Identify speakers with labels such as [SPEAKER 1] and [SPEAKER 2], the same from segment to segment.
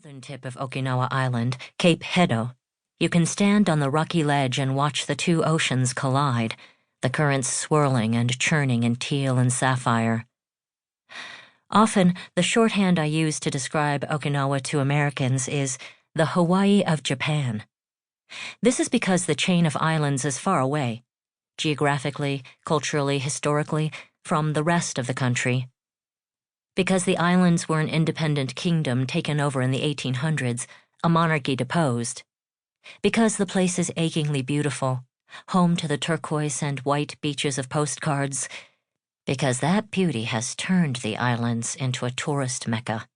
[SPEAKER 1] northern tip of Okinawa Island, Cape Hedo, you can stand on the rocky ledge and watch the two oceans collide, the currents swirling and churning in teal and sapphire. Often, the shorthand I use to describe Okinawa to Americans is the Hawaii of Japan. This is because the chain of islands is far away, geographically, culturally, historically, from the rest of the country. Because the islands were an independent kingdom taken over in the 1800s, a monarchy deposed. Because the place is achingly beautiful, home to the turquoise and white beaches of postcards. Because that beauty has turned the islands into a tourist mecca,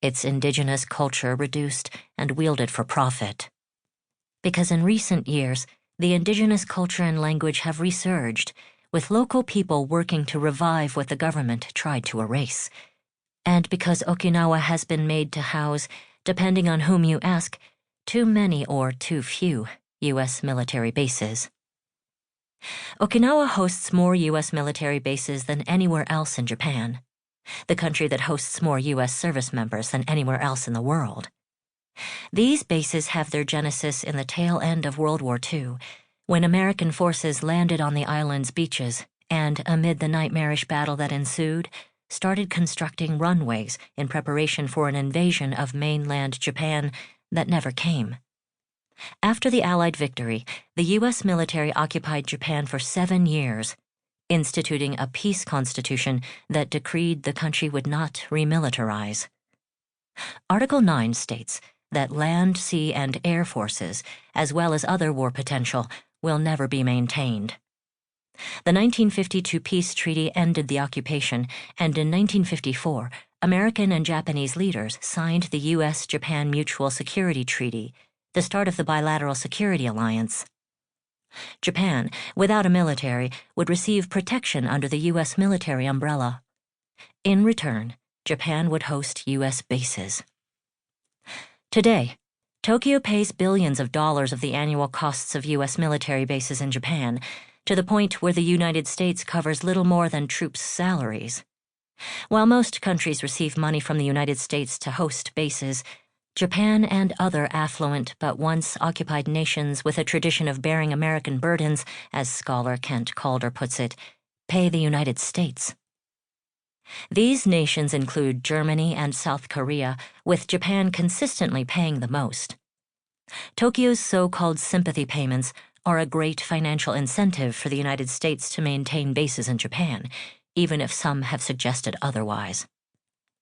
[SPEAKER 1] its indigenous culture reduced and wielded for profit. Because in recent years, the indigenous culture and language have resurged, with local people working to revive what the government tried to erase. And because Okinawa has been made to house, depending on whom you ask, too many or too few U.S. military bases. Okinawa hosts more U.S. military bases than anywhere else in Japan, the country that hosts more U.S. service members than anywhere else in the world. These bases have their genesis in the tail end of World War II, when American forces landed on the island's beaches and, amid the nightmarish battle that ensued, started constructing runways in preparation for an invasion of mainland Japan that never came. After the Allied victory, the U.S. military occupied Japan for 7 years, instituting a peace constitution that decreed the country would not remilitarize. Article 9 states that land, sea, and air forces, as well as other war potential, will never be maintained. The 1952 peace treaty ended the occupation, and in 1954, American and Japanese leaders signed the U.S.-Japan Mutual Security Treaty, the start of the bilateral security alliance. Japan, without a military, would receive protection under the U.S. military umbrella. In return, Japan would host U.S. bases. Today, Tokyo pays billions of dollars of the annual costs of U.S. military bases in Japan, to the point where the United States covers little more than troops' salaries. While most countries receive money from the United States to host bases, Japan and other affluent but once occupied nations with a tradition of bearing American burdens, as scholar Kent Calder puts it, pay the United States. These nations include Germany and South Korea, with Japan consistently paying the most. Tokyo's so-called sympathy payments are a great financial incentive for the United States to maintain bases in Japan, even if some have suggested otherwise.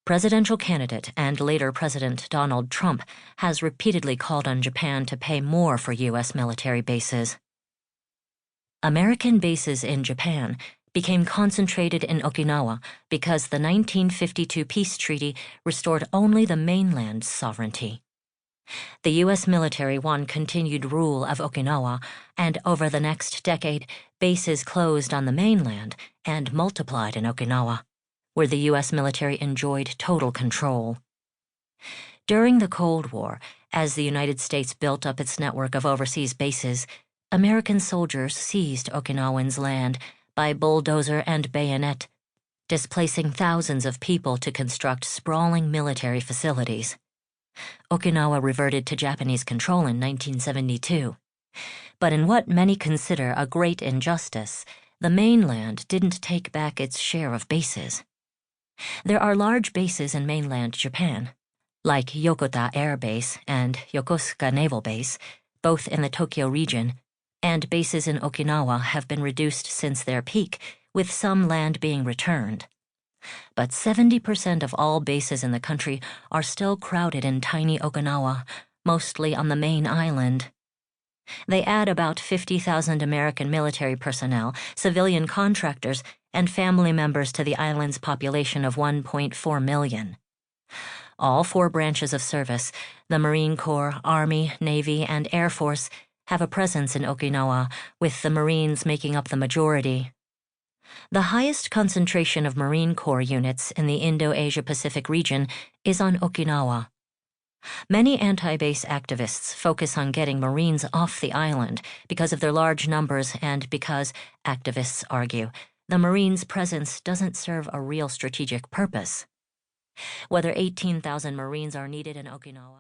[SPEAKER 1] Presidential candidate and later President Donald Trump has repeatedly called on Japan to pay more for U.S. military bases. American bases in Japan became concentrated in Okinawa because the 1952 peace treaty restored only the mainland's sovereignty. The U.S. military won continued rule of Okinawa, and over the next decade, bases closed on the mainland and multiplied in Okinawa, where the U.S. military enjoyed total control. During the Cold War, as the United States built up its network of overseas bases, American soldiers seized Okinawans' land by bulldozer and bayonet, displacing thousands of people to construct sprawling military facilities. Okinawa reverted to Japanese control in 1972. But in what many consider a great injustice, the mainland didn't take back its share of bases. There are large bases in mainland Japan, like Yokota Air Base and Yokosuka Naval Base, both in the Tokyo region, and bases in Okinawa have been reduced since their peak, with some land being returned. But 70% of all bases in the country are still crowded in tiny Okinawa, mostly on the main island. They add about 50,000 American military personnel, civilian contractors, and family members to the island's population of 1.4 million. All 4 branches of service, the Marine Corps, Army, Navy, and Air Force, have a presence in Okinawa, with the Marines making up the majority. The highest concentration of Marine Corps units in the Indo-Asia-Pacific region is on Okinawa. Many anti-base activists focus on getting Marines off the island because of their large numbers and because, activists argue, the Marines' presence doesn't serve a real strategic purpose. Whether 18,000 Marines are needed in Okinawa